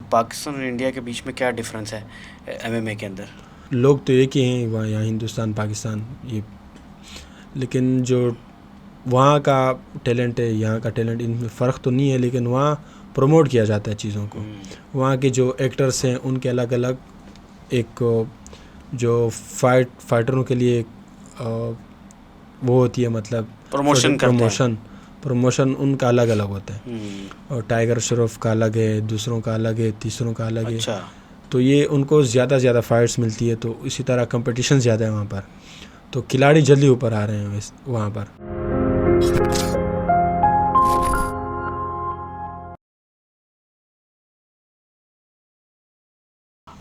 پاکستان اور انڈیا کے بیچ میں کیا ڈفرینس ہے ایم ایم اے کے اندر؟ لوگ تو ایک ہی ہیں وہاں، یہاں ہندوستان پاکستان یہ، لیکن جو وہاں کا ٹیلنٹ ہے یہاں کا ٹیلنٹ، ان میں فرق تو نہیں ہے، لیکن وہاں پروموٹ کیا جاتا ہے چیزوں کو. وہاں کے جو ایکٹرس ہیں ان کے الگ الگ ایک جو فائٹروں کے لیے وہ ہوتی ہے، مطلب پروموشن ان کا الگ الگ ہوتا ہے. اور ٹائیگر شروف کا الگ ہے، دوسروں کا الگ ہے، تیسروں کا الگ ہے. تو یہ ان کو زیادہ زیادہ فائٹس ملتی ہے، تو اسی طرح کمپٹیشن زیادہ ہے وہاں پر، تو کھلاڑی جلدی اوپر آ رہے ہیں وہاں پر.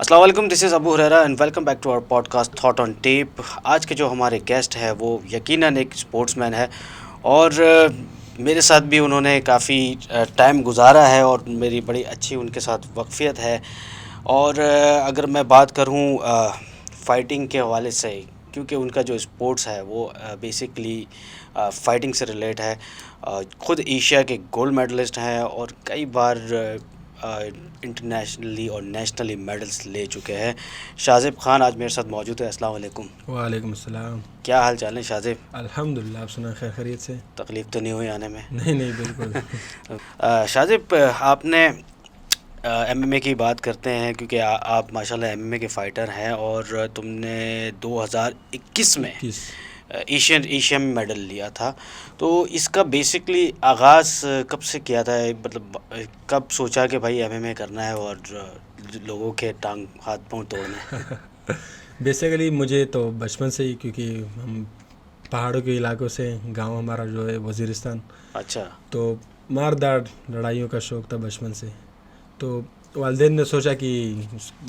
السلام علیکم، this is Abu Hurairah and welcome back to our podcast thought on tape. آج کے جو ہمارے گیسٹ ہے وہ یقیناً ایک اسپورٹس مین ہے، اور میرے ساتھ بھی انہوں نے کافی ٹائم گزارا ہے اور میری بڑی اچھی ان کے ساتھ وقفیت ہے. اور اگر میں بات کروں فائٹنگ کے حوالے سے، کیونکہ ان کا جو اسپورٹس ہے وہ بیسکلی فائٹنگ سے ریلیٹ ہے. خود ایشیا کے گولڈ میڈلسٹ ہیں اور کئی بار انٹرنیشنلی اور نیشنلی میڈلس لے چکے ہیں. شاہزیب خان آج میرے ساتھ موجود ہے. السلام علیکم. وعلیکم السلام. کیا حال چال ہے شاہزیب؟ الحمدللہ. آپ سنا خیر خیریت سے؟ تکلیف تو نہیں ہوئی آنے میں؟ نہیں بالکل. شاہزیب، آپ نے ایم ایم اے کی بات کرتے ہیں کیونکہ آپ ماشاءاللہ ایم ایم اے کے فائٹر ہیں، اور تم نے 2021 میں ایشین میڈل لیا تھا. تو اس کا بیسکلی آغاز کب سے کیا تھا؟ مطلب کب سوچا کہ بھائی ایم ایم اے کرنا ہے اور لوگوں کے ٹانگ ہاتھ پاؤں توڑنا ہے؟ بیسیکلی مجھے تو بچپن سے ہی، کیونکہ ہم پہاڑوں کے علاقوں سے، گاؤں ہمارا جو ہے وزیرستان. اچھا. تو مار داڑ لڑائیوں کا شوق تھا بچپن سے. تو والدین نے سوچا کہ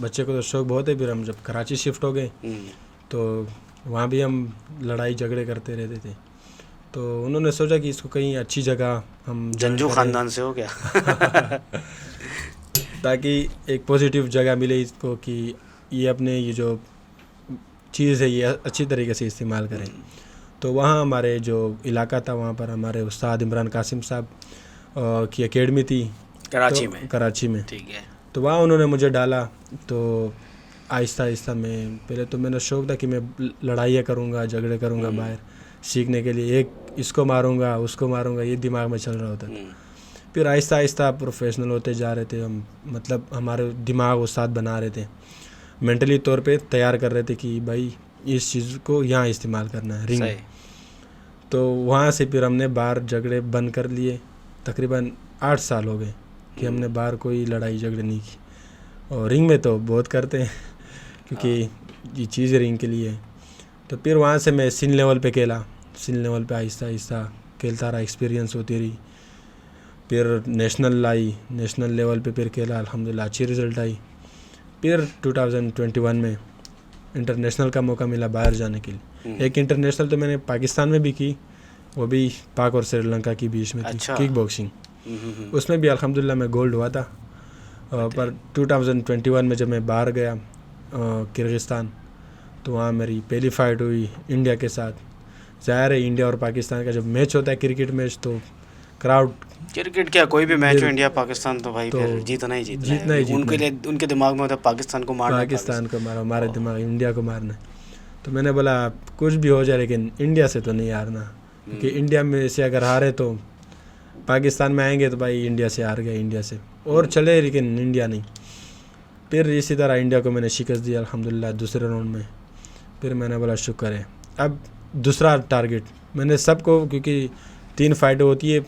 بچے کو تو شوق بہت ہے. پھر ہم جب کراچی شفٹ ہو گئے تو وہاں بھی ہم لڑائی جھگڑے کرتے رہتے تھے. تو انہوں نے سوچا کہ اس کو کہیں اچھی جگہ ہم جنجو خاندان سے ہو گیا تاکہ ایک پازیٹیو جگہ ملے اس کو کہ یہ اپنے یہ جو چیز ہے یہ اچھی طریقے سے استعمال کریں. تو وہاں ہمارے جو علاقہ تھا وہاں پر ہمارے استاد عمران قاسم صاحب کی اکیڈمی تھی کراچی میں. ٹھیک ہے. تو وہاں انہوں نے مجھے ڈالا. تو آہستہ آہستہ پہلے تو میرا شوق تھا کہ میں لڑائیاں کروں گا، جھگڑے کروں گا باہر سیکھنے کے لیے، ایک اس کو ماروں گا اس کو ماروں گا، یہ دماغ میں چل رہا ہوتا تھا. پھر آہستہ آہستہ پروفیشنل ہوتے جا رہے تھے ہم، مطلب ہمارے دماغ استاد بنا رہے تھے، مینٹلی طور پہ تیار کر رہے تھے کہ بھائی اس چیز کو یہاں استعمال کرنا ہے رنگ. تو وہاں سے پھر ہم نے باہر جھگڑے بند کر لیے. تقریباً 8 سال ہو گئے کہ ہم نے باہر کوئی لڑائی جھگڑے نہیں کی. اور رنگ میں تو بہت کرتے ہیں کیونکہ یہ چیز رنگ کے لیے. تو پھر وہاں سے میں سن لیول پہ کھیلا. سن لیول پہ آہستہ آہستہ کھیلتا رہا، ایکسپیرینس ہوتی رہی. پھر نیشنل آئی، نیشنل لیول پہ پھر کھیلا، الحمدللہ اچھی رزلٹ آئی. پھر 2021 میں انٹرنیشنل کا موقع ملا باہر جانے کے لیے. ایک انٹرنیشنل تو میں نے پاکستان میں بھی کی، وہ بھی پاک اور سری لنکا کے بیچ میں تھی، کک باکسنگ. اس میں بھی الحمدللہ میں گولڈ ہوا تھا. پر 2021 میں جب میں باہر گیا کرغزستان، تو وہاں میری پہلی فائٹ ہوئی انڈیا کے ساتھ. ظاہر ہے انڈیا اور پاکستان کا جب میچ ہوتا ہے کرکٹ میچ تو کراؤڈ، کرکٹ کیا کوئی بھی میچ ہو انڈیا پاکستان تو بھائی پھر جیتنا ہی ہے. ان کے لیے ان کے دماغ میں ہوتا ہے پاکستان کو مارنا، پاکستان کو مارا، ہمارے دماغ انڈیا کو مارنا. تو میں نے بولا کچھ بھی ہو جائے لیکن انڈیا سے تو نہیں ہارنا، کیونکہ انڈیا میں سے اگر ہارے تو پاکستان میں آئیں گے تو بھائی انڈیا سے ہار گئے، انڈیا سے اور چلے لیکن انڈیا نہیں. پھر اسی طرح انڈیا کو میں نے شکست دی الحمدللہ دوسرے راؤنڈ میں. پھر میں نے بولا شکر ہے. اب دوسرا ٹارگیٹ میں نے سب کو، کیونکہ 3 فائٹیں ہوتی ہے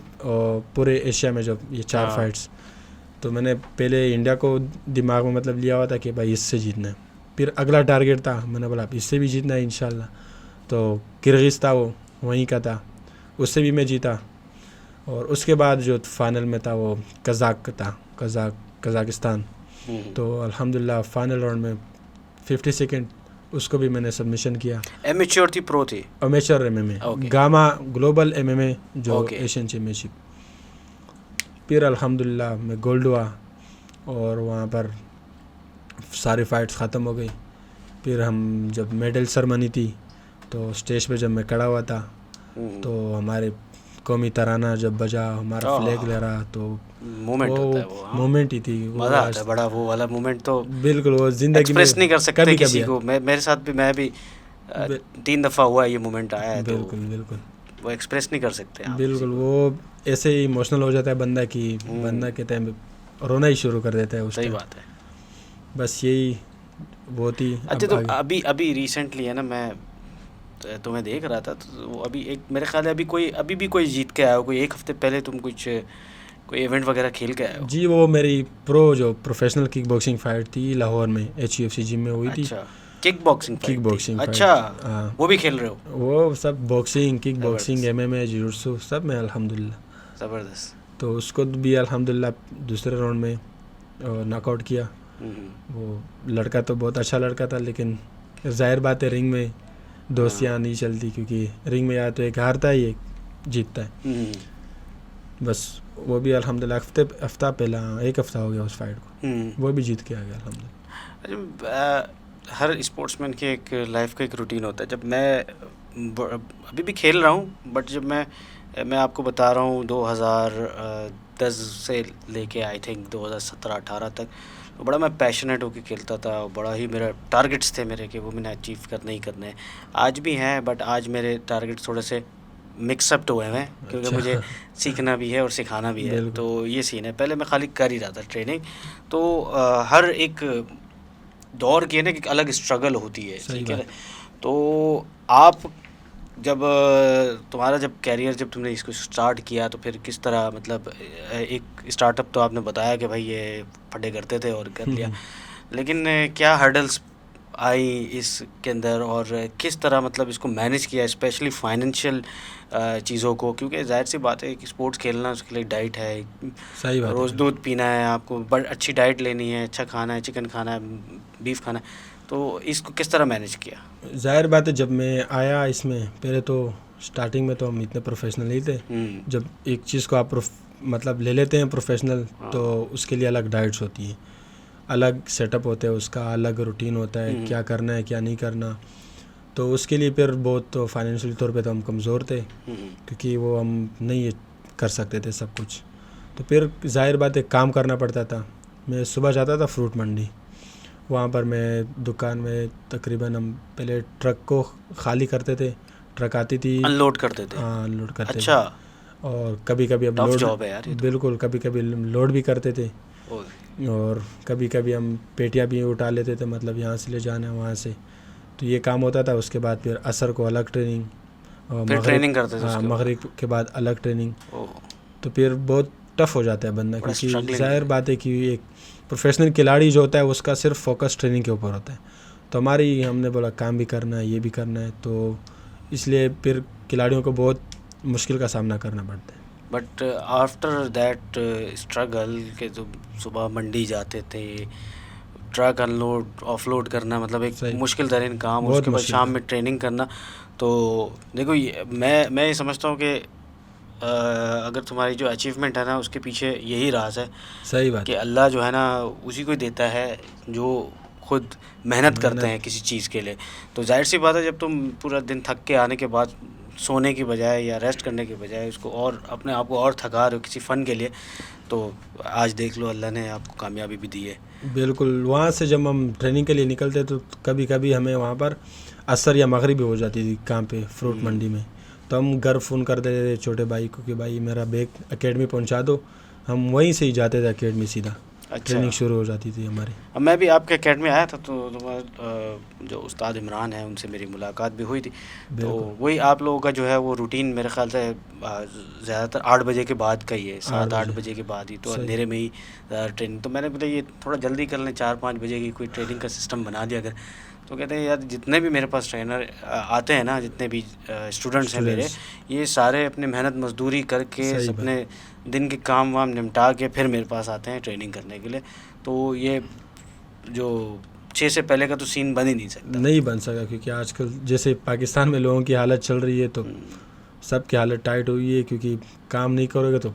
پورے ایشیا میں، جب یہ 4 فائٹس، تو میں نے پہلے انڈیا کو دماغ میں مطلب لیا ہوا تھا کہ بھائی اس سے جیتنا ہے. پھر اگلا ٹارگیٹ تھا، میں نے بولا اس سے بھی جیتنا ہے انشاءاللہ. تو کرغز تھا وہ وہیں کا تھا، اس سے بھی میں جیتا. اور اس کے بعد جو فائنل میں تھا وہ قزاق تھا، قزاقستان. تو الحمدللہ فائنل راؤنڈ میں 50 سیکنڈ اس کو بھی میں نے سبمیشن کیا. ایمیچور تھی پرو تھی؟ امیچور ایم ایم اے، گاما گلوبل ایم ایم اے جو ایشین چیمپئن شپ. پھر الحمدللہ میں گولڈ ہوا اور وہاں پر ساری فائٹس ختم ہو گئی. پھر ہم جب میڈل سرمنی تھی تو اسٹیج پہ جب میں کھڑا ہوا تھا تو ہمارے قومی ترانہ جب بجا, ہمارا فلیگ لہرا, تو مومنٹ ہوتا ہے وہ, مومنٹ ہی تھی, مزہ آتا ہے بڑا, وہ والا مومنٹ تو بالکل وہ زندگی میں ایکسپریس نہیں کر سکتے کبھی کسی کو. میرے ساتھ بھی, میں بھی 3 دفعہ ہوا یہ مومنٹ آیا ہے, تو بالکل بالکل وہ ایکسپریس نہیں کر سکتے آپ. بالکل وہ ایسے ہی ایموشنل ہو جاتا ہے بندہ کہ بندہ کے ٹائم رونا ہی شروع کر دیتا ہے اس صحیح ٹائم. بات ہے. بس یہی وہ تھی. اچھا تو ابھی ریسنٹلی ہے نا, میں تمہیں دیکھ رہا تھا, تو وہ ابھی ایک میرے خیال ہے ابھی بھی کوئی جیت کے آیا ہو, کوئی 1 ہفتے پہلے تم کوئی ایونٹ وغیرہ کھیل کے آئے ہو. جی وہ میری جو پروفیشنل کک باکسنگ فائٹ تھی لاہور میں HUFC جم میں ہوئی تھی. اچھا, کک باکسنگ فائٹ. اچھا, وہ بھی کھیل رہے ہو. وہ سب باکسنگ, کک باکسنگ, MMA, جوجوٹسو سب میں الحمدللہ. زبردست. تو اس کو بھی الحمدللہ دوسرے راؤنڈ میں ناک آؤٹ کیا. وہ لڑکا تو بہت اچھا لڑکا تھا, لیکن ظاہر بات ہے رنگ میں دوستیاں نہیں چلتی, کیونکہ رنگ میں یا تو ایک ہارتا ہے ایک جیتتا ہے. بس وہ بھی الحمدللہ ہفتہ پہلا 1 ہفتہ ہو گیا اس فائٹ کو, وہ بھی جیت کے آ گیا الحمدللہ. ہر اسپورٹس مین کی ایک لائف کا ایک روٹین ہوتا ہے. جب میں ابھی بھی کھیل رہا ہوں, بٹ جب میں آپ کو بتا رہا ہوں 2010 سے لے کے آئی تھنک 2017-18 تک, تو بڑا میں پیشنیٹ ہو کے کھیلتا تھا. بڑا ہی میرا ٹارگیٹس تھے میرے کہ وہ میں نے اچیو کرنے ہی کرنے ہیں. آج بھی ہیں, بٹ آج میرے ٹارگیٹس تھوڑے سے مکس اپ ہوئے ہیں, کیونکہ مجھے سیکھنا بھی ہے اور سکھانا بھی ہے. تو یہ سین ہے. پہلے میں خالی کر ہی رہا تھا ٹریننگ. تو ہر ایک دور کی ہے نا ایک الگ اسٹرگل ہوتی ہے, ٹھیک ہے. تو آپ جب تمہارا کیریئر جب تم نے اس کو اسٹارٹ کیا, تو پھر کس طرح, مطلب ایک اسٹارٹ اپ تو آپ نے بتایا کہ بھائی یہ پھڈے کرتے تھے اور کر لیا, لیکن کیا ہرڈلس آئی اس کے اندر, اور کس طرح مطلب اس کو مینیج کیا, اسپیشلی فائنینشیل چیزوں کو, کیونکہ ظاہر سی بات ہے کہ اسپورٹس کھیلنا اس کے لیے ڈائٹ ہے, روز دودھ پینا ہے آپ کو, اچھی ڈائٹ لینی ہے, اچھا کھانا ہے, چکن کھانا ہے, بیف کھانا ہے. تو اس کو کس طرح مینیج کیا؟ ظاہر بات ہے جب میں آیا اس میں, پہلے تو اسٹارٹنگ میں تو ہم اتنے پروفیشنل نہیں تھے. جب ایک چیز کو آپ مطلب لے لیتے ہیں پروفیشنل, تو اس کے لیے الگ ڈائٹس ہوتی ہیں, الگ سیٹ اپ ہوتا ہے, اس کا الگ روٹین ہوتا ہے, کیا کرنا ہے کیا نہیں کرنا. تو اس کے لیے پھر بہت فائنینشلی طور پہ تو ہم کمزور تھے, کیونکہ وہ ہم نہیں کر سکتے تھے سب کچھ. تو پھر ظاہر بات ہے کام کرنا پڑتا تھا. میں صبح جاتا تھا فروٹ منڈی, وہاں پر میں دکان میں تقریباً ہم پہلے ٹرک کو خالی کرتے تھے, ٹرک آتی تھی ان لوڈ کرتے تھے. ہاں ان لوڈ کرتے تھے. اچھا. اور کبھی کبھی اب لوڈ, بالکل کبھی کبھی لوڈ بھی کرتے تھے, اور کبھی کبھی ہم پیٹیاں بھی اٹھا لیتے تھے, مطلب یہاں سے لے جانا وہاں سے. تو یہ کام ہوتا تھا. اس کے بعد پھر عصر کو الگ ٹریننگ, اور مغرب کے بعد الگ ٹریننگ. تو پھر بہت ٹف ہو جاتا ہے بندہ, کیونکہ ظاہر بات ہے کہ ایک پروفیشنل کھلاڑی جو ہوتا ہے اس کا صرف فوکس ٹریننگ کے اوپر ہوتا ہے. تو ہم نے بولا کام بھی کرنا ہے, یہ بھی کرنا ہے, تو اس لیے پھر کھلاڑیوں کو بہت مشکل کا سامنا کرنا پڑتا ہے. بٹ آفٹر دیٹ اسٹرگل کہ جو صبح منڈی جاتے تھے, truck unload offload کرنا, مطلب ایک مشکل ترین کام, اس کے بعد شام میں ٹریننگ کرنا. تو دیکھو میں یہ سمجھتا ہوں کہ اگر تمہاری جو اچیومنٹ ہے نا, اس کے پیچھے یہی راز ہے. صحیح بات کہ اللہ جو ہے نا اسی کو دیتا ہے جو خود محنت کرتے ہیں کسی چیز کے لیے. تو ظاہر سی بات ہے جب تم پورا دن تھک کے آنے کے بعد سونے کی بجائے یا ریسٹ کرنے کے بجائے اس کو اور اپنے آپ کو اور تھکا رہے ہو کسی فن کے لیے, تو آج دیکھ لو اللہ نے آپ کو کامیابی بھی دی ہے. بالکل. وہاں سے جب ہم ٹریننگ کے لیے نکلتے تو کبھی کبھی ہمیں وہاں پر عصر یا مغرب بھی ہو جاتی تھی کام پہ فروٹ منڈی میں. تو ہم گھر فون کر دیتے تھے چھوٹے بھائی کو کہ بھائی میرا بیگ اکیڈمی پہنچا دو. ہم وہیں سے ہی جاتے تھے اکیڈمی سیدھا. ٹریننگ شروع ہو جاتی تھی ہماری. میں بھی آپ کے اکیڈمی آیا تھا, تو جو استاد عمران ہیں ان سے میری ملاقات بھی ہوئی تھی. تو وہی آپ لوگوں کا جو ہے وہ روٹین میرے خیال سے زیادہ تر 8 بجے کے بعد کا ہی ہے, 7-8 بجے کے بعد ہی. تو اندھیرے میں ہی ٹریننگ. تو میں نے بولا یہ تھوڑا جلدی کر لیں, 4-5 بجے کی کوئی ٹریننگ کا سسٹم بنا دیا اگر. تو کہتے ہیں یار جتنے بھی میرے پاس ٹرینر آتے ہیں نا, جتنے بھی اسٹوڈنٹس ہیں میرے, یہ سارے اپنے محنت مزدوری کر کے اپنے دن کے کام وام نمٹا کے پھر میرے پاس آتے ہیں ٹریننگ کرنے کے لیے. تو یہ جو 6 سے پہلے کا تو سین بن ہی نہیں بن سکا, کیونکہ آج کل جیسے پاکستان میں لوگوں کی حالت چل رہی ہے تو سب کی حالت ٹائٹ ہوئی ہے, کیونکہ کام نہیں کرو گے تو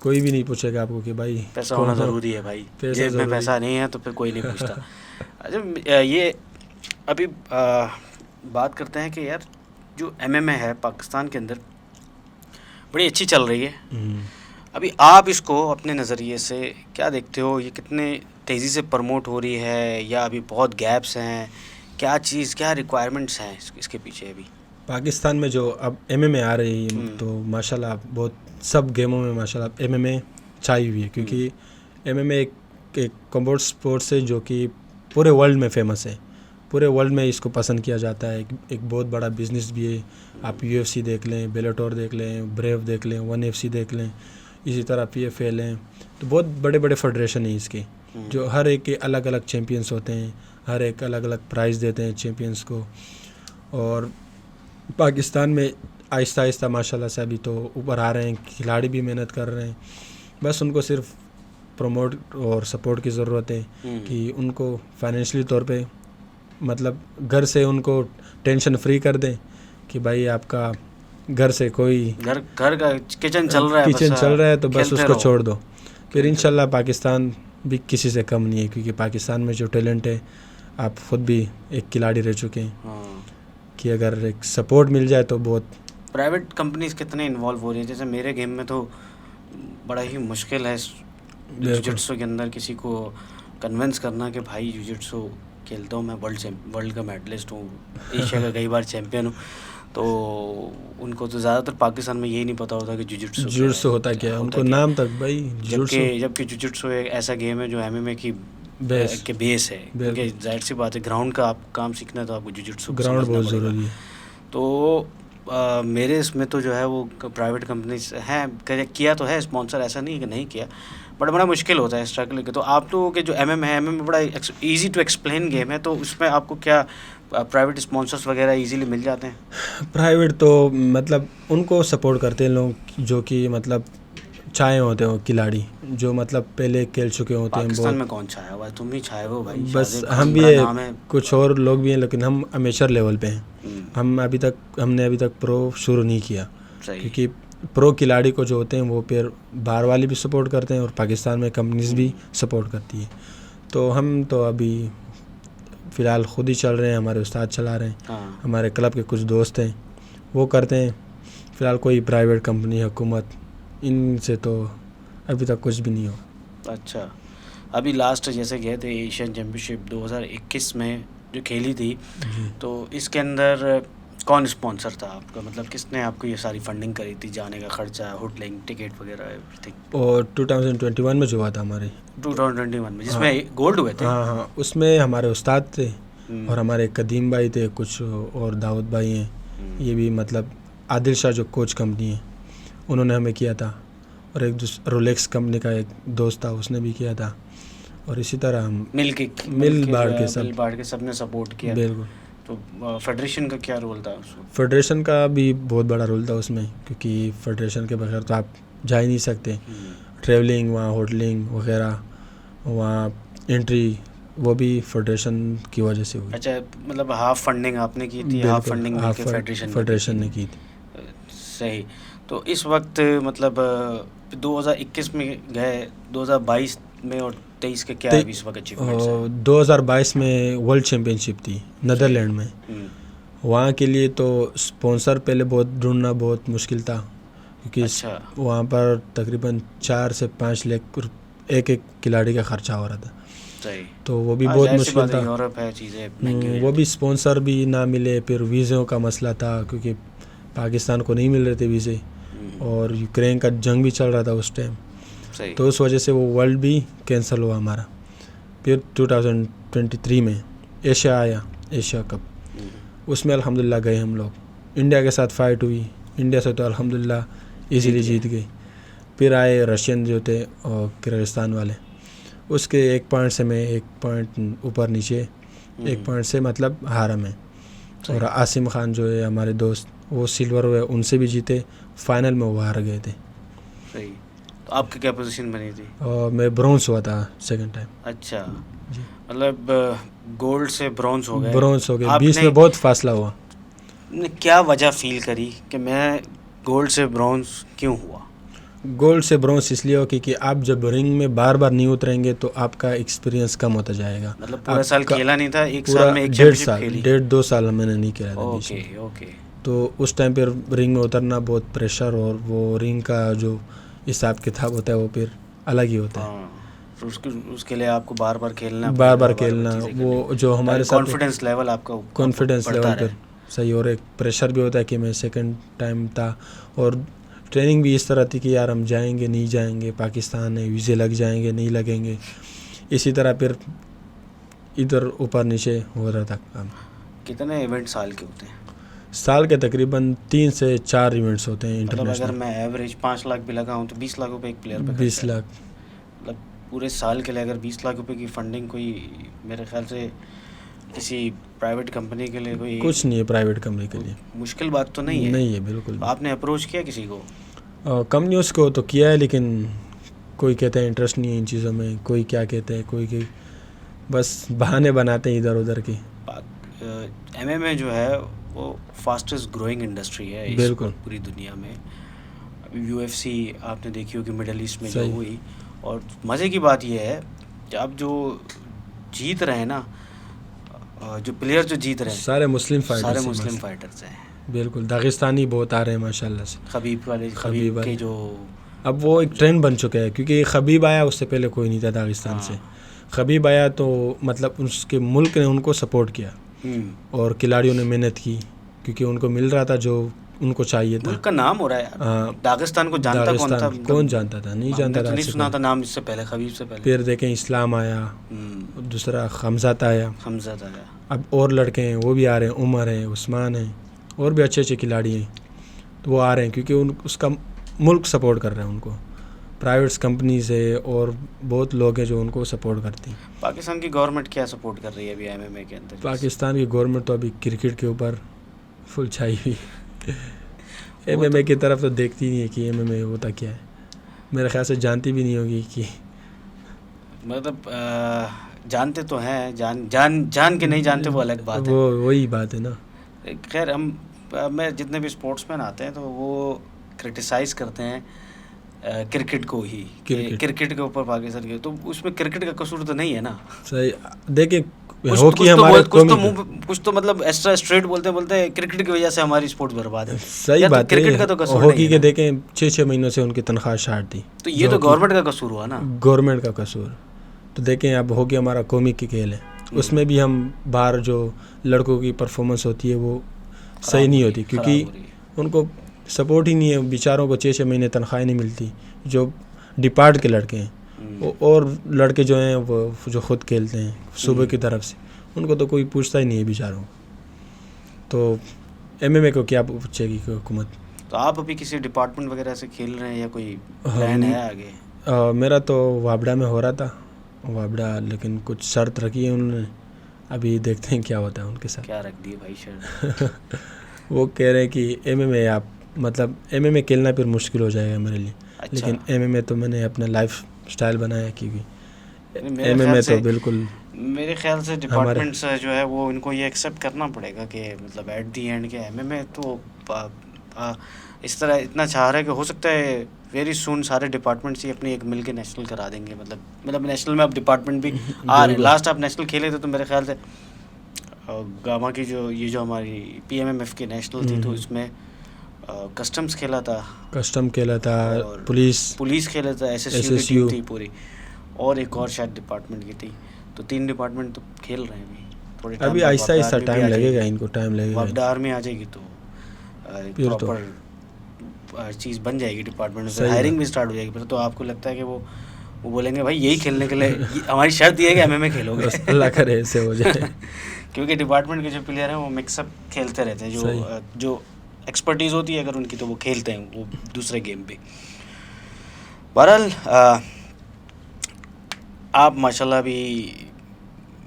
کوئی بھی نہیں پوچھے گا آپ کو کہ بھائی پیسہ ہونا ضروری ہے. بھائی جیب میں پیسہ نہیں ہے تو پھر کوئی نہیں پوچھتا. اچھا یہ ابھی بات کرتے ہیں کہ یار جو MMA ہے پاکستان کے اندر, بڑی اچھی چل رہی ہے. ابھی آپ اس کو اپنے نظریے سے کیا دیکھتے ہو, یہ کتنے تیزی سے پروموٹ ہو رہی ہے یا ابھی بہت گیپس ہیں, کیا چیز, کیا ریکوائرمنٹس ہیں اس کے پیچھے ابھی؟ پاکستان میں جو اب MMA آ رہی ہے تو ماشاء اللہ بہت سب گیموں میں ماشاء اللہ MMA چھائی ہوئی ہے, کیونکہ MMA ایک کمبوٹ اسپورٹس ہے جو کہ پورے ورلڈ میں فیمس ہے, پورے ورلڈ میں اس کو پسند کیا جاتا ہے, ایک بہت بڑا بزنس بھی ہے. آپ UFC دیکھ لیں, بیلاٹور دیکھ لیں, بریو دیکھ لیں, 1FC دیکھ لیں, اسی طرح PFL ہیں, تو بہت بڑے بڑے فیڈریشن ہیں اس کے, جو ہر ایک کے الگ الگ چیمپئنس ہوتے ہیں, ہر ایک الگ الگ پرائز دیتے ہیں چیمپئنس کو. اور پاکستان میں آہستہ آہستہ ماشاء اللہ سے ابھی تو اوپر آ رہے ہیں, کھلاڑی بھی محنت کر رہے ہیں, بس ان کو صرف پروموٹ اور سپورٹ کی ضرورت ہے کہ ان کو فائنینشلی طور پہ مطلب گھر سے ان کو ٹینشن فری کر دیں کہ بھائی آپ کا گھر سے کوئی گھر کا کچن چل رہا ہے تو بس اس کو چھوڑ دو. پھر انشاءاللہ پاکستان بھی کسی سے کم نہیں ہے, کیونکہ پاکستان میں جو ٹیلنٹ ہے, آپ خود بھی ایک کھلاڑی رہ چکے ہیں, کہ اگر ایک سپورٹ مل جائے تو بہت. پرائیویٹ کمپنیز کتنے انوالو ہو رہی ہیں, جیسے میرے گیم میں تو بڑا ہی مشکل ہے جوجٹسو کے اندر کسی کو کنونس کرنا کہ بھائی جوجٹسو کھیلتا ہوں میں, ورلڈ کا میڈلسٹ ہوں, ایشیا کا کئی بار چیمپئن ہوں, تو ان کو تو زیادہ تر پاکستان میں یہی نہیں پتہ ہوتا کہ جوجٹسو ہوتا کیا ہے, ان کو نام تک بھائی جبکہ جوجٹسو ایک ایسا گیم ہے جو MMA کی بیس ہے, کیونکہ ظاہر سی بات ہے گراؤنڈ کا آپ کام سیکھنا ہے تو آپ کو جوجٹسو گراؤنڈ بہت ضروری ہے. تو میرے اس میں تو جو ہے وہ پرائیویٹ کمپنیز ہیں, کیا تو ہے اسپانسر, ایسا نہیں کہ نہیں کیا, بڑا مشکل ہوتا ہے اسٹرگل کے. تو آپ لوگوں کے جو MMA ہے, MMA بڑا ایزی ٹو ایکسپلین گیم ہے, تو اس میں آپ کو کیا پرائیویٹ اسپانسرس وغیرہ ایزیلی مل جاتے ہیں؟ پرائیویٹ تو مطلب ان کو سپورٹ کرتے ہیں لوگ جو کہ مطلب چھائے ہوتے ہیں, کھلاڑی جو مطلب پہلے کھیل چکے ہوتے ہیں. پاکستان میں کون چھایا ہوا ہے؟ تم ہی چھائے ہو بھائی. بس ہم بھی کچھ اور لوگ بھی ہیں, لیکن ہم امیچر لیول پہ ہیں. ہم نے ابھی تک پرو شروع نہیں کیا, کیونکہ پرو کھلاڑی کو جو ہوتے ہیں وہ پھر باہر والے بھی سپورٹ کرتے ہیں اور پاکستان میں کمپنیز بھی سپورٹ کرتی ہے. تو ہم تو ابھی فی الحال خود ہی چل رہے ہیں, ہمارے استاد چلا رہے ہیں, ہمارے کلب کے کچھ دوست ہیں وہ کرتے ہیں. فی الحال کوئی پرائیویٹ کمپنی, حکومت, ان سے تو ابھی تک کچھ بھی نہیں ہو. اچھا, ابھی لاسٹ جیسے گئے تھے ایشین چیمپئن شپ 2021 میں جو کھیلی تھی, تو اس کے اندر کون اسپانسر تھا آپ کا, مطلب کس نے آپ کو یہ ساری فنڈنگ کری تھی, جانے کا خرچہ, ہوٹلنگ, ٹکٹ وغیرہ ایوری تھنگ؟ اور 2021 میں جو ہوا تھا ہمارے 2021 میں جس میں گولڈ ہوئے تھے. ہاں, اس میں ہمارے استاد تھے اور ہمارے قدیم بھائی تھے, کچھ اور داؤد بھائی ہیں, یہ بھی مطلب عادل شاہ جو کوچ کمپنی ہے انہوں نے ہمیں کیا تھا, اور ایک رولیکس کمپنی کا ایک دوست تھا اس نے بھی کیا تھا, اور اسی طرح ہم مل باڑ کے سب نے سپورٹ کیا. بالکل. تو فیڈریشن کا کیا رول تھا اس میں؟ فیڈریشن کا بھی بہت بڑا رول تھا اس میں, کیونکہ فیڈریشن کے بغیر تو آپ جا ہی نہیں سکتے. ٹریولنگ, وہاں ہوٹلنگ وغیرہ, وہاں انٹری, وہ بھی فیڈریشن کی وجہ سے ہوئی. اچھا, مطلب ہاف فنڈنگ آپ نے کی تھی, ہاف فنڈنگ فیڈریشن نے کی تھی. صحیح. تو اس وقت مطلب 2021 میں گئے, 2022 میں اور 23 کے کیا اس وقت اچیومنٹس ہیں؟ 2022 میں ورلڈ چیمپئن شپ تھی نیدرلینڈ میں. وہاں کے لیے تو اسپانسر پہلے بہت ڈھونڈنا بہت مشکل تھا, کیونکہ وہاں پر تقریباً 4 سے 5 لاکھ ایک کھلاڑی کا خرچہ ہو رہا تھا. تو وہ بھی بہت مشکل تھا, وہ بھی اسپانسر بھی نہ ملے. پھر ویزوں کا مسئلہ تھا, کیونکہ پاکستان کو نہیں مل رہے تھے ویزے, اور یوکرین کا جنگ بھی چل رہا تھا اس ٹائم, تو اس وجہ سے وہ ورلڈ بھی کینسل ہوا ہمارا. پھر 2023 میں ایشیا آیا, ایشیا کپ, اس میں الحمدللہ گئے ہم لوگ. انڈیا کے ساتھ فائٹ ہوئی, انڈیا سے تو الحمدللہ ایزیلی جیت گئی. پھر آئے رشین جو تھے اور کرغزستان والے, اس کے 1 پوائنٹ سے میں 1 پوائنٹ اوپر نیچے 1 پوائنٹ سے مطلب ہارا میں. اور عاصم خان جو ہے ہمارے دوست, وہ سلور ہوئے, ان سے بھی جیتے. فائنل میں وہ ہار گئے تھے. صحیح. تو آپ کی کیا پوزیشن بنی تھی؟ اور میں برونز ہوا تھا سیکنڈ ٹائم. اچھا, مطلب گولڈ سے برونز ہو گئے. 20 میں بہت فاصلہ ہوا. کیا وجہ فیل کری کہ میں گولڈ سے برونز کیوں ہوا؟ گولڈ سے برونز اس لیے ہو کہ آپ جب رنگ میں بار بار نہیں اتریں گے تو آپ کا ایکسپیرینس کم ہوتا جائے گا. مطلب پورا سال کھیلا نہیں تھا, ایک سال میں 1.5 سال 1.5-2 سال میں نے نہیں کھیلا تھا. اوکے. تو اس ٹائم پھر رنگ میں اترنا بہت پریشر اور وہ رنگ کا جو حساب کتاب ہوتا ہے وہ پھر الگ ہی ہوتا ہے. تو اس کے لیے آپ کو بار بار کھیلنا بار بار کھیلنا, وہ جو ہمارے ساتھ کانفیڈنس لیول آپ کا کانفیڈنس لیول پھر صحیح, اور ایک پریشر بھی ہوتا ہے کہ میں سیکنڈ ٹائم تھا, اور ٹریننگ بھی اس طرح تھی کہ یار ہم جائیں گے نہیں جائیں گے, پاکستان ہے ویزے لگ جائیں گے نہیں لگیں گے, اسی طرح پھر ادھر اوپر نیچے ہو رہا تھا کام. کتنے ایونٹ سال کے ہوتے ہیں؟ سال کے تقریباً 3 سے 4 ایونٹس ہوتے ہیں مطلب اگر انٹرنیشنل. میں ایوریج 5 لاکھ بھی لگاؤں تو 20 لاکھ روپے ایک پلیئر پہ 20 لاکھ مطلب پورے سال کے لیے اگر 20 لاکھ روپے کی فنڈنگ کوئی میرے خیال سے کسی پرائیویٹ کمپنی کے لیے کوئی کچھ نہیں ہے پرائیویٹ کمپنی کے لیے, مشکل بات تو نہیں ہے. نہیں ہے بالکل. آپ نے اپروچ کیا کسی کو؟ کمپنیوں کو تو کیا ہے, لیکن کوئی کہتا ہے انٹرسٹ نہیں ہے ان چیزوں میں, کوئی کیا کہتے ہیں, کوئی بس بہانے بناتے ہیں ادھر ادھر کے. ایم ایم اے جو ہے وہ فاسٹسٹ گروئنگ انڈسٹری ہے بالکل پوری دنیا میں. ابھی یو ایف سی آپ نے دیکھی ہوگی مڈل ایسٹ میں جو ہوئی, اور مزے کی بات یہ ہے کہ اب جو جیت رہے ہیں نا, جو پلیئر جو جیت رہے ہیں سارے مسلم فائٹرز ہیں. بالکل, داغستانی بہت آ رہے ہیں ماشاء اللہ سے. خبیب کے جو اب وہ ایک ٹرینڈ بن چکا ہے, کیونکہ خبیب آیا اس سے پہلے کوئی نہیں تھا داغستان سے. خبیب آیا تو مطلب اس کے ملک نے ان کو سپورٹ کیا, اور کھلاڑیوں نے محنت کی, کیونکہ ان کو مل رہا تھا جو ان کو چاہیے تھا. ملک کا نام ہو رہا ہے. داغستان کو جانتا کون تھا؟ کون جانتا تھا, نہیں جانتا تھا. نہیں سنا تھا نام اس سے پہلے, خبیب سے پہلے. پھر دیکھیں اسلام آیا, دوسرا حمزات آیا, اب اور لڑکے ہیں وہ بھی آ رہے ہیں, عمر ہیں, عثمان ہیں, اور بھی اچھے اچھے کھلاڑی ہیں, تو وہ آ رہے ہیں کیونکہ اس کا ملک سپورٹ کر رہے ہیں ان کو. پرائیویٹس کمپنیز ہے اور بہت لوگ ہیں جو ان کو سپورٹ کرتی ہیں. پاکستان کی گورنمنٹ کیا سپورٹ کر رہی ہے ابھی ایم ایم اے کے اندر؟ پاکستان کی گورنمنٹ تو ابھی کرکٹ کے اوپر فل چھائی ہوئی. ایم ایم اے کی طرف تو دیکھتی نہیں ہے کہ ایم ایم اے ہوتا کیا ہے. میرے خیال سے جانتی بھی نہیں ہوگی کہ مطلب جانتے تو ہیں, جان کے نہیں جانتے وہ الگ بات ہے. وہی بات ہے نا. خیر میں جتنے بھی اسپورٹس مین آتے ہیں تو وہ کرٹیسائز کرتے ہیں کرکٹ کو ہی, کرکٹ کے اوپر پاکستان کے, تو اس میں کرکٹ کا قصور تو نہیں ہے نا. صحیح, دیکھیں ہاکی ہمارے کچھ تو مطلب ایکسٹرا اسٹریٹ بولتے کرکٹ کی وجہ سے ہماری اسپورٹ برباد ہے. صحیح بات ہے, ہاکی کے دیکھیں 6 مہینوں سے ان کی تنخواہ شارٹ تھی, تو یہ تو گورنمنٹ کا قصور ہوا نا. گورنمنٹ کا قصور. تو دیکھیں اب ہاکی ہمارا قومی کی کھیل ہے, اس میں بھی ہم باہر جو لڑکوں کی پرفارمنس ہوتی ہے وہ صحیح نہیں ہوتی, کیونکہ ان کو سپورٹ ہی نہیں ہے. بیچاروں کو 6 مہینے تنخواہ نہیں ملتی جو ڈپارٹ کے لڑکے ہیں, اور لڑکے جو ہیں وہ جو خود کھیلتے ہیں صوبے کی طرف سے, ان کو تو کوئی پوچھتا ہی نہیں ہے بیچاروں. تو ایم ایم اے کو کیا پوچھے گی حکومت. تو آپ ابھی کسی ڈپارٹمنٹ وغیرہ سے کھیل رہے ہیں یا کوئی پلان ہے آگے؟ میرا تو وابڈا میں ہو رہا تھا, وابڈا, لیکن کچھ شرط رکھی ہے انہوں نے, ابھی دیکھتے ہیں کیا ہوتا ہے ان کے ساتھ. کیا رکھ دیے بھائی شرط؟ وہ کہہ رہے ہیں کہ ایم ایم اے آپ مطلب ایم ایم اے کھیلنا پھر مشکل ہو جائے گا میرے لیے. لیکن ایم ایم اے تو میں نے اپنا لائف اسٹائل بنایا, کیونکہ ایم ایم اے تو بالکل میرے خیال سے ڈپارٹمنٹس جو ہے وہ ان کو یہ ایکسیپٹ کرنا پڑے گا کہ مطلب ایٹ دی اینڈ کے ایم ایم اے تو اس طرح اتنا چاہ رہا ہے کہ ہو سکتا ہے ویری سون سارے ڈپارٹمنٹس ہی اپنی ایک مل کے نیشنل کرا دیں گے. مطلب نیشنل میں اب ڈپارٹمنٹ بھی آ رہے ہیں. لاسٹ آپ نیشنل کھیلے تھے تو میرے خیال سے گاما کی جو ہماری پی ایم ایم ایف کی نیشنل تھی تو اس میں کسٹمز کھیلا تھا, پولیس کھیلا تھا, ایس ایس یو تھی پوری, اور ایک اور شاید ڈپارٹمنٹ کی تھی. تو 3 ڈپارٹمنٹ تو کھیل رہے ہیں ابھی آہستہ آہستہ. ٹائم لگے گا ان کو, ٹائم لگے گا. وابڈا آرمی آ جائے گی تو پراپر چیز بن جائے گی ڈپارٹمنٹ سے, ہائرنگ بھی اسٹارٹ ہو جائے گی. پھر تو آپ کو لگتا ہے کہ وہ بولیں گے بھائی یہی کھیلنے کے لیے ہماری شرط یہ ہے کہ ایم ایم اے کھیلو گے. اللہ کرے ایسے ہو جائے, کیونکہ ڈپارٹمنٹ کے جو پلیئر ہیں وہ مکس اپ کھیلتے رہتے ہیں, جو ایکسپرٹیز ہوتی ہے اگر ان کی تو وہ کھیلتے ہیں وہ دوسرے گیم بھی. بہرحال آپ ماشاء اللہ ابھی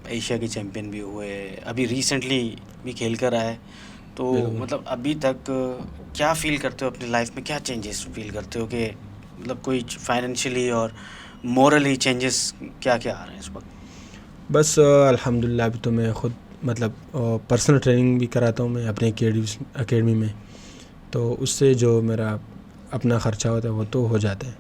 ایشیا کے چیمپئن بھی ہوئے, ابھی ریسنٹلی بھی کھیل کر آئے, تو مطلب ابھی تک کیا فیل کرتے ہو اپنی لائف میں, کیا چینجز فیل کرتے ہو کہ مطلب کوئی فائنینشلی اور مورلی چینجز کیا کیا آ رہے ہیں اس وقت؟ بس الحمدللہ ابھی تو میں خود مطلب پرسنل ٹریننگ بھی کراتا ہوں میں اپنے اکیڈمی میں, تو اس سے جو میرا اپنا خرچہ ہوتا ہے وہ تو ہو جاتا ہے،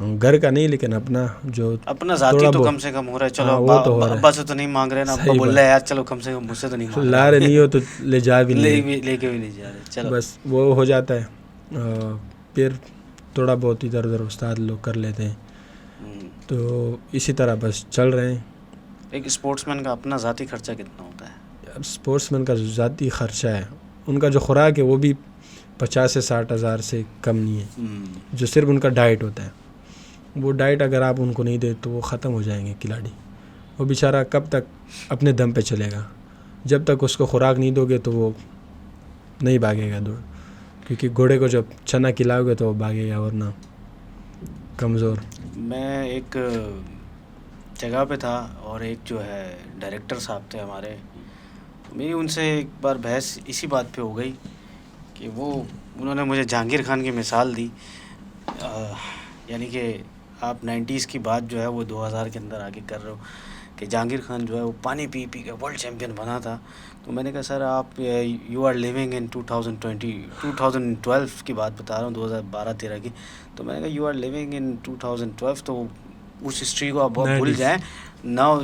ہوں، گھر کا نہیں لیکن اپنا جو اپنا ذاتی تھوڑا تو بہت، کم سے کم ہو رہا ہے. چلو ہاں وہ تو ہو رہا ابا سے تو نہیں مانگ رہے نا، ابا صحیح بول بات. رہے ہیں یار چلو کم سے کم مجھ سے تو نہیں مانگ لا رہے نہیں ہو تو لے جا بھی نہیں ہے، لے کے بھی نہیں جا رہے. چلو بس وہ ہو جاتا ہے. پھر تھوڑا بہت ادھر ادھر استاد لوگ کر لیتے ہیں، ہوں. تو اسی طرح بس چل رہے ہیں. ایک اسپورٹس مین کا اپنا ذاتی خرچہ کتنا ہوتا ہے؟ اب اسپورٹس مین کا جو ذاتی خرچہ ہے، ان کا جو خوراک ہے وہ بھی 50 سے 60 ہزار سے کم نہیں ہے، ہوں. جو صرف ان کا ڈائٹ ہوتا ہے. وہ ڈائٹ اگر آپ ان کو نہیں دے تو وہ ختم ہو جائیں گے کھلاڑی. وہ بیچارہ کب تک اپنے دم پہ چلے گا؟ جب تک اس کو خوراک نہیں دو گے تو وہ نہیں بھاگے گا دوڑ، کیونکہ گھوڑے کو جب چنا کھلاؤ گے تو وہ بھاگے گا، ورنہ کمزور. میں ایک جگہ پہ تھا اور ایک جو ہے ڈائریکٹر صاحب تھے ہمارے، میری ان سے ایک بار بحث اسی بات پہ ہو گئی کہ انہوں نے مجھے جہانگیر خان کی مثال دی. یعنی کہ آپ 90s کی بات جو ہے وہ 2000 کے اندر آگے کر رہے ہو کہ جہانگیر خان جو ہے وہ پانی پی پی کے ورلڈ چیمپئن بنا تھا. تو میں نے کہا سر آپ یو آر لیونگ ان 2012 کی بات بتا رہا ہوں، 2012-13 کی. تو میں نے کہا یو آر لیونگ ان 2012، تو اس ہسٹری کو آپ بھول جائیں. ناؤ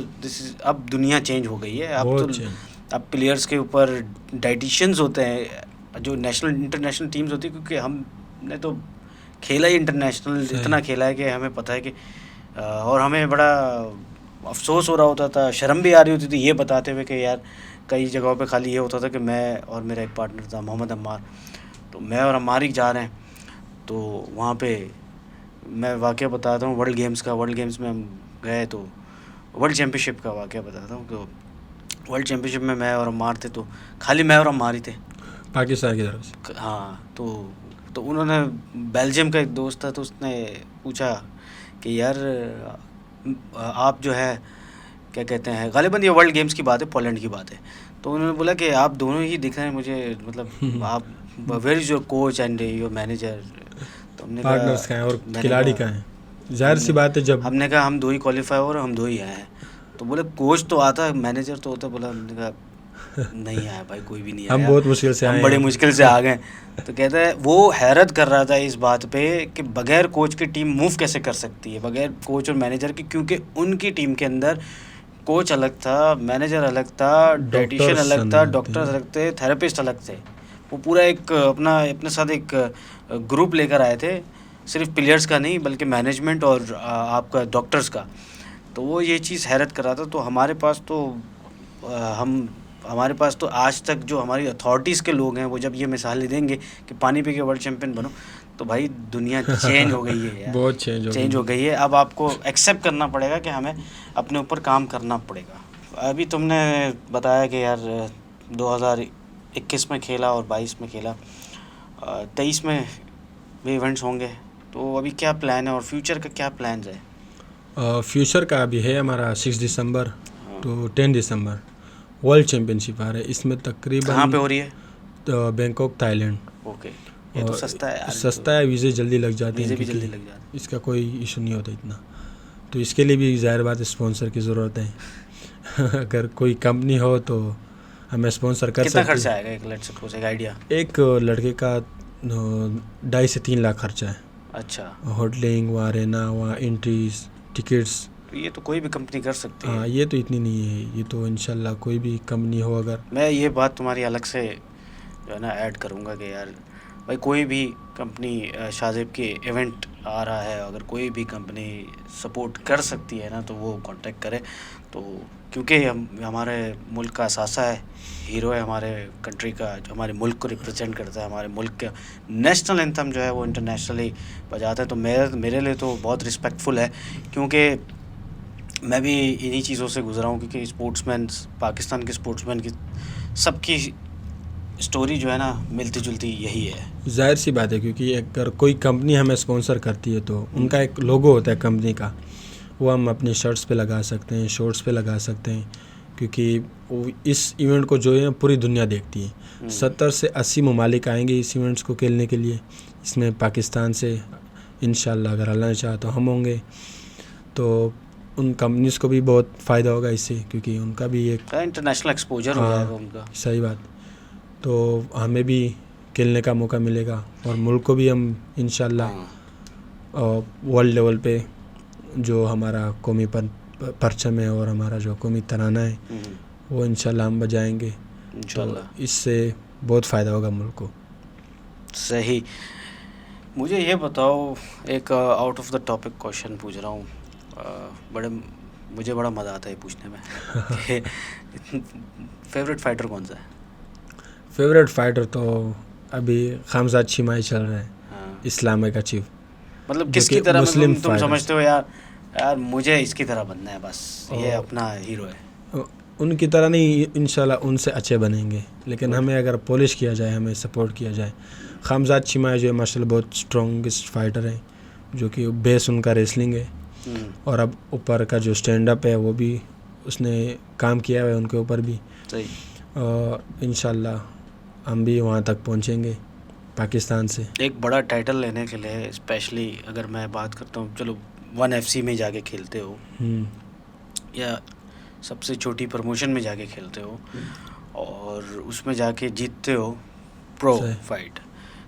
اب دنیا چینج ہو گئی ہے. اب پلیئرس کے اوپر ڈائٹیشنز ہوتے ہیں جو انٹرنیشنل ٹیمز ہوتی ہیں، کیونکہ ہم نے تو کھیلا ہی انٹرنیشنل اتنا کھیلا ہے کہ ہمیں پتہ ہے کہ اور ہمیں بڑا افسوس ہو رہا ہوتا تھا، شرم بھی آ رہی ہوتی تھی یہ بتاتے ہوئے کہ یار کئی جگہوں پہ خالی یہ ہوتا تھا کہ میں اور میرا ایک پارٹنر تھا محمد عمار، تو میں اور عمار ہی جا رہے ہیں. تو وہاں پہ میں واقعہ بتاتا ہوں ورلڈ گیمز میں ہم گئے تو ورلڈ چیمپئن شپ کا واقعہ بتاتا ہوں کہ ورلڈ چیمپئن شپ میں میں اور عمار تھے، تو خالی میں اور عمار ہی تھے پاکستان کی طرف سے. ہاں. تو انہوں نے بیلجیم کا ایک دوست تھا، تو اس نے پوچھا کہ یار آپ جو ہے کیا کہتے ہیں، غالباً یہ ورلڈ گیمز کی بات ہے، پولینڈ کی بات ہے. تو انہوں نے بولا کہ آپ دونوں ہی دکھ رہے ہیں مجھے، مطلب آپ where is your coach and your manager. تو ہم نے پارٹنرس کہا کا ہیں اور کھلاڑی کا ہیں، ظاہر سی بات ہے. جب ہم نے کہا ہم دو ہی کوالیفائی ہو رہے ہیں، ہم دو ہی آئے ہیں. تو بولے کوچ تو آتا ہے، مینیجر تو ہوتا ہے. بولا ہم نے کہا نہیں آیا بھائی، کوئی بھی نہیں آیا، ہم بہت مشکل سے آئے ہم ہیں، بڑی مشکل سے آ گئے. تو کہتا ہے وہ حیرت کر رہا تھا اس بات پہ کہ بغیر کوچ کی ٹیم موو کیسے کر سکتی ہے، بغیر کوچ اور مینیجر کی، کیونکہ ان کی ٹیم کے اندر کوچ الگ تھا، مینیجر الگ تھا، ڈائٹیشین الگ تھا، ڈاکٹرز الگ تھے، تھراپسٹ الگ تھے. وہ پورا ایک اپنے ساتھ ایک گروپ لے کر آئے تھے، صرف پلیئرز کا نہیں بلکہ مینجمنٹ اور آپ کا ڈاکٹرز کا. تو وہ یہ چیز حیرت کر رہا تھا. تو ہمارے پاس تو آج تک جو ہماری اتھارٹیز کے لوگ ہیں وہ جب یہ مثال دیں گے کہ پانی پی کے ورلڈ چیمپئن بنو، تو بھائی دنیا چینج ہو گئی ہے یار، بہت چینج ہو گئی ہے. اب آپ کو ایکسیپٹ کرنا پڑے گا کہ ہمیں اپنے اوپر کام کرنا پڑے گا. ابھی تم نے بتایا کہ یار 2021 میں کھیلا اور 22 میں کھیلا، 23 میں بھی ایونٹس ہوں گے، تو ابھی کیا پلان ہے اور فیوچر کا کیا پلانز ہے؟ فیوچر کا ابھی ہے ہمارا 6 دسمبر تو 10 دسمبر ورلڈ چیمپئن شپ آ رہا ہے. اس میں تقریباً کہاں پہ ہو رہی ہے؟ Bangkok, Thai land. اوکے، یہ تو سستا ہے یار. سستا ہے، ویزے جلدی لگ جاتے ہیں، ویزے بھی کیونکہ جلدی لگ جاتے ہیں. اس کا کوئی ایشو نہیں ہوتا اتنا. تو اس کے لیے بھی ظاہر بات اسپانسر کی ضرورت ہے. اگر کوئی کمپنی ہو تو ہمیں اسپانسر کر سکتے ہیں. کتنا خرچہ آئے گا ایک لیٹ سپوز ایک آئیڈیا؟ ایک لڑکے کا 2.5 سے 3 لاکھ خرچہ ہے. اچھا. ہوٹلنگ، وہاں رہنا، وہاں انٹریز، ٹکٹس. یہ تو کوئی بھی کمپنی کر سکتی ہے. ہاں یہ تو اتنی نہیں ہے، یہ تو انشاءاللہ کوئی بھی کمپنی ہو. اگر میں یہ بات تمہاری الگ سے جو ہے نا ایڈ کروں گا کہ یار بھائی کوئی بھی کمپنی شاذیب کے ایونٹ آ رہا ہے، اگر کوئی بھی کمپنی سپورٹ کر سکتی ہے نا تو وہ کانٹیکٹ کرے. تو کیونکہ ہمارے ملک کا اثاثہ ہے، ہیرو ہے ہمارے کنٹری کا، جو ہمارے ملک کو ریپرزینٹ کرتا ہے. ہمارے ملک کا نیشنل اینتھم جو ہے وہ انٹرنیشنلی بجاتا ہے. تو میرے لیے تو بہت رسپیکٹفل ہے، کیونکہ میں بھی انہی چیزوں سے گزرا ہوں. کیونکہ اسپورٹس مین، پاکستان کے اسپورٹس مین کی سب کی اسٹوری جو ہے نا ملتی جلتی یہی ہے. ظاہر سی بات ہے، کیونکہ اگر کوئی کمپنی ہمیں اسپانسر کرتی ہے تو ان کا ایک لوگو ہوتا ہے کمپنی کا، وہ ہم اپنی شرٹس پہ لگا سکتے ہیں، شورٹس پہ لگا سکتے ہیں. کیونکہ اس ایونٹ کو جو ہے پوری دنیا دیکھتی ہے. 70 سے 80 ممالک آئیں گے اس ایونٹس کو کھیلنے کے لیے. اس میں پاکستان سے انشاءاللہ اگر اللہ نے چاہا تو ہم ہوں گے. تو ان کمپنیز کو بھی بہت فائدہ ہوگا اس سے، کیونکہ ان کا بھی ایک انٹرنیشنل ایکسپوجر ہو جائے گا ان کا. صحیح بات. تو ہمیں بھی کھیلنے کا موقع ملے گا اور ملک کو بھی ہم انشاءاللہ ورلڈ لیول پہ جو ہمارا قومی پرچم ہے اور ہمارا جو قومی ترانہ ہے وہ انشاءاللہ ہم بجائیں گے. انشاءاللہ اس سے بہت فائدہ ہوگا ملک کو. صحیح. مجھے یہ بتاؤ, ایک out of the topic question پوچھ رہا ہوں, مجھے بڑا مزہ آتا ہے پوچھنے میں. فیوریٹ فائٹر کون سا ہے؟ فیوریٹ فائٹر تو ابھی خامزاد چیمائی چل رہے ہیں, اسلامک اچیو. مطلب کس کی طرح تم سمجھتے ہو یار مجھے اس کی طرح بننا ہے, بس یہ اپنا ہیرو ہے؟ ان کی طرح نہیں, انشاءاللہ ان سے اچھے بنیں گے, لیکن ہمیں اگر پولش کیا جائے, ہمیں سپورٹ کیا جائے. خامزاد چیمائی جو ہے ماشاءاللہ بہت اسٹرانگسٹ فائٹر ہیں, جو کہ بیس ان کا ریسلنگ ہے, اور اب اوپر کا جو اسٹینڈ اپ ہے وہ بھی اس نے کام کیا ہے ان کے اوپر بھی. اور انشاءاللہ ہم بھی وہاں تک پہنچیں گے پاکستان سے. ایک بڑا ٹائٹل لینے کے لیے اسپیشلی اگر میں بات کرتا ہوں, چلو 1FC میں جا کے کھیلتے ہو یا سب سے چھوٹی پروموشن میں جا کے کھیلتے ہو اور اس میں جا کے جیتتے ہو پرو فائٹ,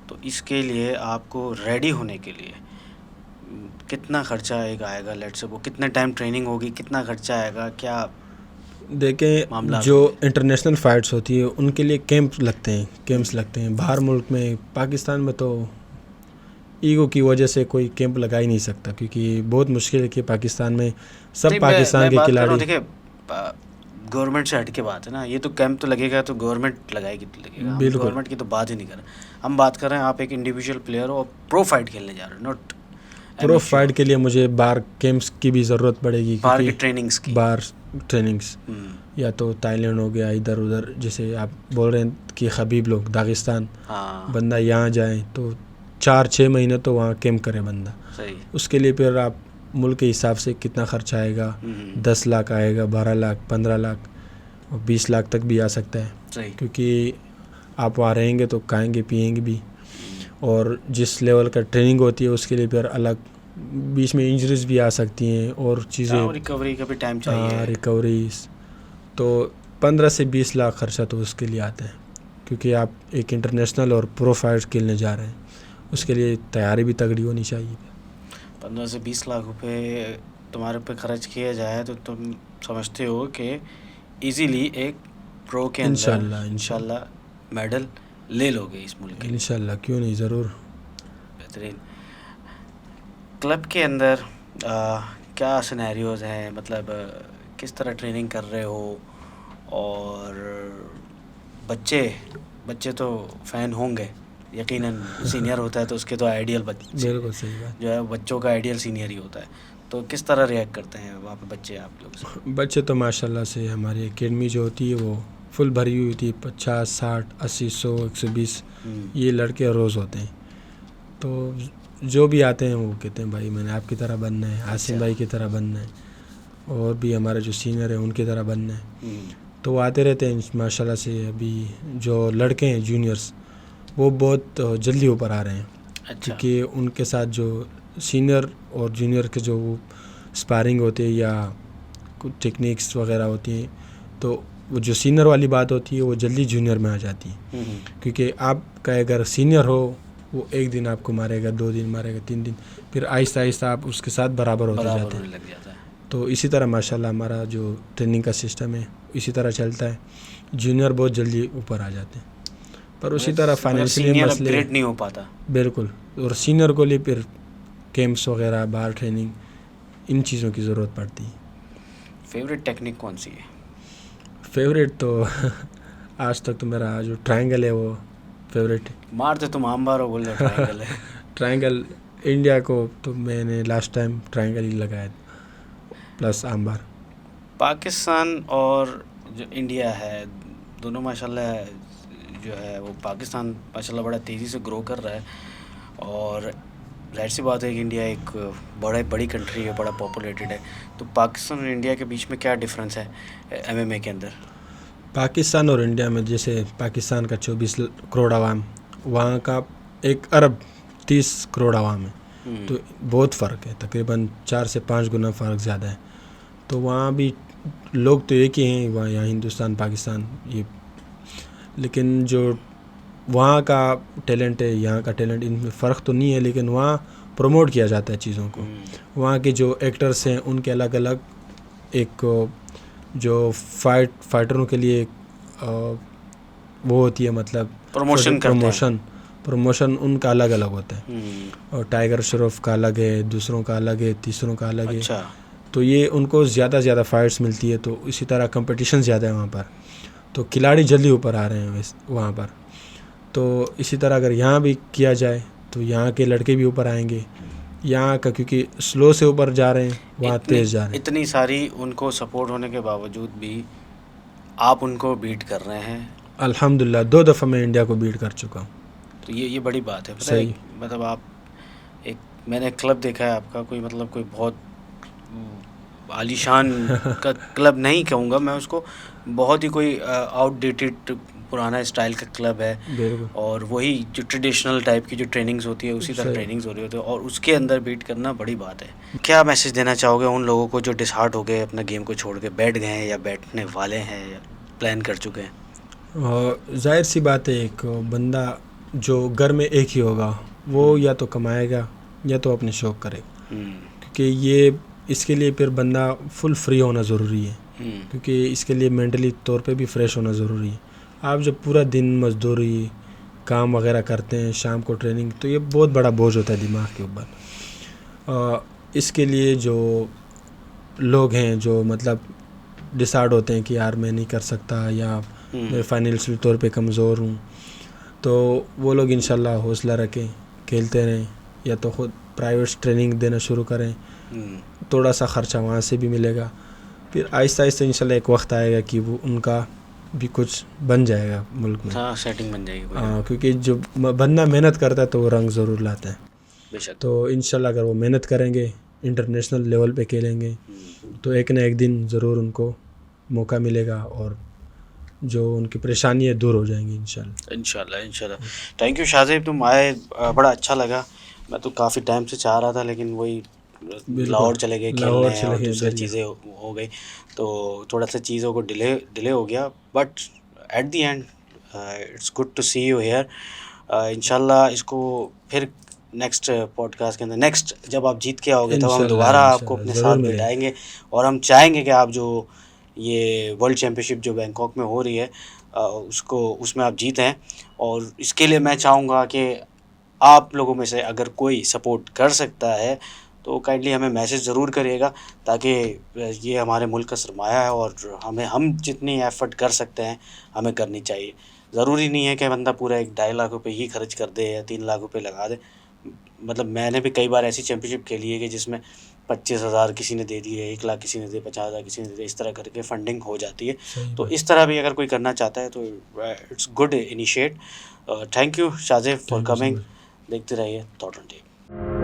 تو اس کے لیے آپ کو ریڈی ہونے کے لیے کتنا خرچہ آئے گا؟ لیٹ سے وہ کتنے ٹائم ٹریننگ ہوگی, کتنا خرچہ آئے گا, کیا دیکھیں جو انٹرنیشنل فائٹس ہوتی ہے ان کے لیے کیمپس لگتے ہیں باہر ملک میں. پاکستان میں تو ایگو کی وجہ سے کوئی کیمپ لگا ہی نہیں سکتا, کیونکہ بہت مشکل ہے کہ پاکستان میں سب پاکستان کے کھلاڑی. دیکھیں گورنمنٹ سے ہٹ کے بات ہے نا, یہ تو کیمپ تو لگے گا تو گورنمنٹ لگائے گی تو لگے گا, ہم گورنمنٹ کی تو بات ہی نہیں کر رہے. ہم بات کر رہے ہیں آپ ایک انڈیویجول پلیئر ہو, پرو فائٹ کھیلنے جا رہے ہو, ناٹ پرو فائٹ کے لیے مجھے بار کیمپس کی بھی ضرورت پڑے گی, باہر کی ٹریننگس کی. بار ٹریننگس یا تو تائیلینڈ ہو گیا, ادھر ادھر, جیسے آپ بول رہے ہیں کہ خبیب لوگ داغستان, بندہ یہاں جائیں تو 4-6 مہینے تو وہاں کیمپ کرے بندہ. اس کے لیے پھر آپ ملک کے حساب سے کتنا خرچہ آئے گا, 10 لاکھ آئے گا, 12 لاکھ, 15 لاکھ, اور 20 لاکھ تک بھی آ سکتا ہے, کیونکہ آپ وہاں رہیں گے تو کھائیں گے پیئیں گے بھی, اور جس لیول کا ٹریننگ ہوتی ہے اس کے لیے پھر الگ بیچ میں انجریز بھی آ سکتی ہیں اور چیزیں, ریکوری کا بھی ٹائم چاہیے. ریکوریز تو 15 سے 20 لاکھ خرچہ تو اس کے لیے آتا ہے, کیونکہ آپ ایک انٹرنیشنل اور پرو فائٹ کھیلنے جا رہے ہیں, اس کے لیے تیاری بھی تگڑی ہونی چاہیے. 15 سے 20 لاکھ روپے تمہارے پہ خرچ کیا جائے تو تم سمجھتے ہو کہ ایزیلی ایک پرو کے اندر انشاءاللہ میڈل لے لو گے اس ملک کے. انشاءاللہ, کیوں نہیں, ضرور. بہترین. کلب کے اندر کیا سینیریوز ہیں, مطلب کس طرح ٹریننگ کر رہے ہو, اور بچے تو فین ہوں گے یقیناً, سینئر ہوتا ہے تو اس کے تو آئیڈیل بچے, بالکل صحیح بات, جو ہے بچوں کا آئیڈیل سینئر ہی ہوتا ہے, تو کس طرح ریئیکٹ کرتے ہیں وہاں پہ بچے آپ لوگ سے؟ بچے تو ماشاءاللہ سے ہماری اکیڈمی جو ہوتی ہے وہ فل بھری ہوئی ہوتی ہے, 50, 60, 80, 100, 120 یہ لڑکے روز ہوتے ہیں. تو جو بھی آتے ہیں وہ کہتے ہیں بھائی میں نے آپ کی طرح بننا ہے, عاصم بھائی کی طرح بننا ہے, اور بھی ہمارے جو سینئر ہیں ان کی طرح بننا ہے. تو وہ آتے رہتے ہیں ماشاءاللہ سے. ابھی جو لڑکے ہیں جونیئرس وہ بہت جلدی اوپر آ رہے ہیں, کیونکہ ان کے ساتھ جو سینئر اور جونیئر کے جو اسپارنگ ہوتے ہیں یا کچھ ٹیکنیکس وغیرہ ہوتی ہیں, تو وہ جو سینئر والی بات ہوتی ہے وہ جلدی جونیئر میں آ جاتی ہے. کیونکہ آپ کا اگر سینئر ہو وہ ایک دن آپ کو مارے گا, 2 دن مارے گا, 3 دن, پھر آہستہ آہستہ آپ اس کے ساتھ برابر ہوتے جاتے ہیں. تو اسی طرح ماشاءاللہ ہمارا جو ٹریننگ کا سسٹم ہے اسی طرح چلتا ہے. جونیئر بہت جلدی اوپر آ جاتے ہیں, پر اسی طرح فائنینشلی مسئلے نہیں ہو پاتا. بالکل, اور سینئر کو لیے پھر کیمپس وغیرہ, بار ٹریننگ, ان چیزوں کی ضرورت پڑتی ہے. فیوریٹ ٹیکنیک کون سی ہے؟ فیوریٹ تو آج تک تو میرا جو ٹرائنگل ہے وہ فیوریٹ ہے. مارتے تم آمبار ہو, بول رہے ٹرائنگل ہے. ٹرائنگل انڈیا کو تو میں نے لاسٹ ٹائم ٹرائنگل ہی لگایا پلس آمبار. پاکستان اور جو انڈیا ہے دونوں ماشاءاللہ جو ہے وہ پاکستان ماشاءاللہ بڑا تیزی سے گرو کر رہا ہے, اور ظاہر سی بات ہے کہ انڈیا ایک بڑی کنٹری ہے, بڑا پاپولیٹڈ ہے. تو پاکستان اور انڈیا کے بیچ میں کیا ڈفرینس ہے MMA کے اندر؟ پاکستان اور انڈیا میں جیسے پاکستان کا 24 کروڑ عوام, وہاں کا 1 ارب 30 کروڑ عوام ہے, تو بہت فرق ہے, تقریباً 4 سے 5 گنا فرق زیادہ ہے. تو وہاں بھی لوگ تو ایک ہی ہیں, وہاں یہاں ہندوستان پاکستان یہ, لیکن جو وہاں کا ٹیلنٹ ہے یہاں کا ٹیلنٹ، ان میں فرق تو نہیں ہے، لیکن وہاں پروموٹ کیا جاتا ہے چیزوں کو. وہاں کے جو ایکٹرس ہیں ان کے الگ الگ ایک جو فائٹروں کے لیے ایک وہ ہوتی ہے، مطلب پروموشن کرتے ہیں. پروموشن ان کا الگ الگ ہوتا ہے. اور ٹائیگر شروف کا الگ ہے، دوسروں کا الگ ہے، تیسروں کا الگ ہے. اچھا. تو یہ ان کو زیادہ زیادہ فائٹس ملتی ہے، تو اسی طرح کمپٹیشن زیادہ ہے وہاں پر، تو کھلاڑی جلدی اوپر آ رہے ہیں وہاں پر. تو اسی طرح اگر یہاں بھی کیا جائے تو یہاں کے لڑکے بھی اوپر آئیں گے. یہاں کا کیونکہ سلو سے اوپر جا رہے ہیں، وہاں تیز جا رہے ہیں. اتنی ساری ان کو سپورٹ ہونے کے باوجود بھی آپ ان کو بیٹ کر رہے ہیں. الحمدللہ 2 دفعہ میں انڈیا کو بیٹ کر چکا ہوں. تو یہ بڑی بات ہے. پتہ ہے صحیح. مطلب آپ ایک، میں نے کلب دیکھا ہے آپ کا، کوئی مطلب کوئی بہت عالی شان کا کلب نہیں کہوں گا میں اس کو، بہت ہی کوئی آؤٹ ڈیٹڈ پرانا اسٹائل کا کلب ہے. بالکل. اور وہی جو ٹریڈیشنل ٹائپ کی جو ٹریننگز ہوتی ہے اسی طرح ٹریننگز ہو رہی ہوتی ہے، اور اس کے اندر بیٹ کرنا بڑی بات ہے. کیا میسج دینا چاہو گے ان لوگوں کو جو ڈسہارٹ ہو گئے، اپنا گیم کو چھوڑ کے بیٹھ گئے ہیں یا بیٹھنے والے ہیں یا پلان کر چکے ہیں؟ ظاہر سی بات ہے، ایک بندہ جو گھر میں ایک ہی ہوگا وہ یا تو کمائے گا یا تو اپنے شوق کرے گا. کیونکہ یہ اس کے لیے پھر بندہ فل فری ہونا ضروری ہے، کیونکہ اس کے لیے مینٹلی طور پہ بھی فریش ہونا ضروری ہے. آپ جب پورا دن مزدوری کام وغیرہ کرتے ہیں، شام کو ٹریننگ، تو یہ بہت بڑا بوجھ ہوتا ہے دماغ کے اوپر. اس کے لیے جو لوگ ہیں جو مطلب ڈسائڈ ہوتے ہیں کہ یار میں نہیں کر سکتا یا میں فائنینشیل طور پہ کمزور ہوں، تو وہ لوگ انشاءاللہ حوصلہ رکھیں، کھیلتے رہیں، یا تو خود پرائیویٹ ٹریننگ دینا شروع کریں. تھوڑا سا خرچہ وہاں سے بھی ملے گا، پھر آہستہ آہستہ انشاءاللہ ایک وقت آئے گا کہ وہ ان کا بھی کچھ بن جائے گا ملک میں. ہاں، سیٹنگ بن جائے گی. کیونکہ جو بندہ محنت کرتا ہے تو وہ رنگ ضرور لاتا ہے. بے شک. تو انشاءاللہ اگر وہ محنت کریں گے، انٹرنیشنل لیول پہ کھیلیں گے، تو ایک نہ ایک دن ضرور ان کو موقع ملے گا، اور جو ان کی پریشانیاں دور ہو جائیں گی انشاءاللہ. تھینک یو شاہ زیب، تم آئے، بڑا اچھا لگا. میں تو کافی ٹائم سے چاہ رہا تھا، لیکن وہی لاہور چلے گئے کھیلنے اور دوسری چیزیں ہو گئی، تو تھوڑا سا چیزوں کو ڈیلے ہو گیا. But at the end it's good to see you here. انشاءاللہ اس کو پھر نیکسٹ پوڈ کاسٹ کے اندر، نیکسٹ جب آپ جیت کے آؤ گے تب ہم دوبارہ آپ کو اپنے ساتھ بٹھائیں گے، اور ہم چاہیں گے کہ آپ جو یہ ورلڈ چیمپئن شپ جو بینکاک میں ہو رہی ہے اس میں آپ جیتیں. اور اس کے لیے میں چاہوں گا کہ آپ لوگوں میں سے اگر کوئی سپورٹ کر سکتا ہے تو کائنڈلی ہمیں میسج ضرور کریے گا، تاکہ یہ ہمارے ملک کا سرمایہ ہے، اور ہم جتنی ایفرٹ کر سکتے ہیں ہمیں کرنی چاہیے. ضروری نہیں ہے کہ بندہ پورا 2.5 لاکھ روپے ہی خرچ کر دے یا 3 لاکھ روپے لگا دے. مطلب میں نے بھی کئی بار ایسی چیمپئن شپ کھیلی ہے کہ جس میں 25,000 کسی نے دے دیے، 1 لاکھ کسی نے دے، 50,000 کسی نے دے، اس طرح کر کے فنڈنگ ہو جاتی ہے. تو اس طرح بھی اگر کوئی کرنا چاہتا ہے تو it's good initiative. Thank you Shahzeb for coming. دیکھتے رہیے تھاٹ آن ٹیپ.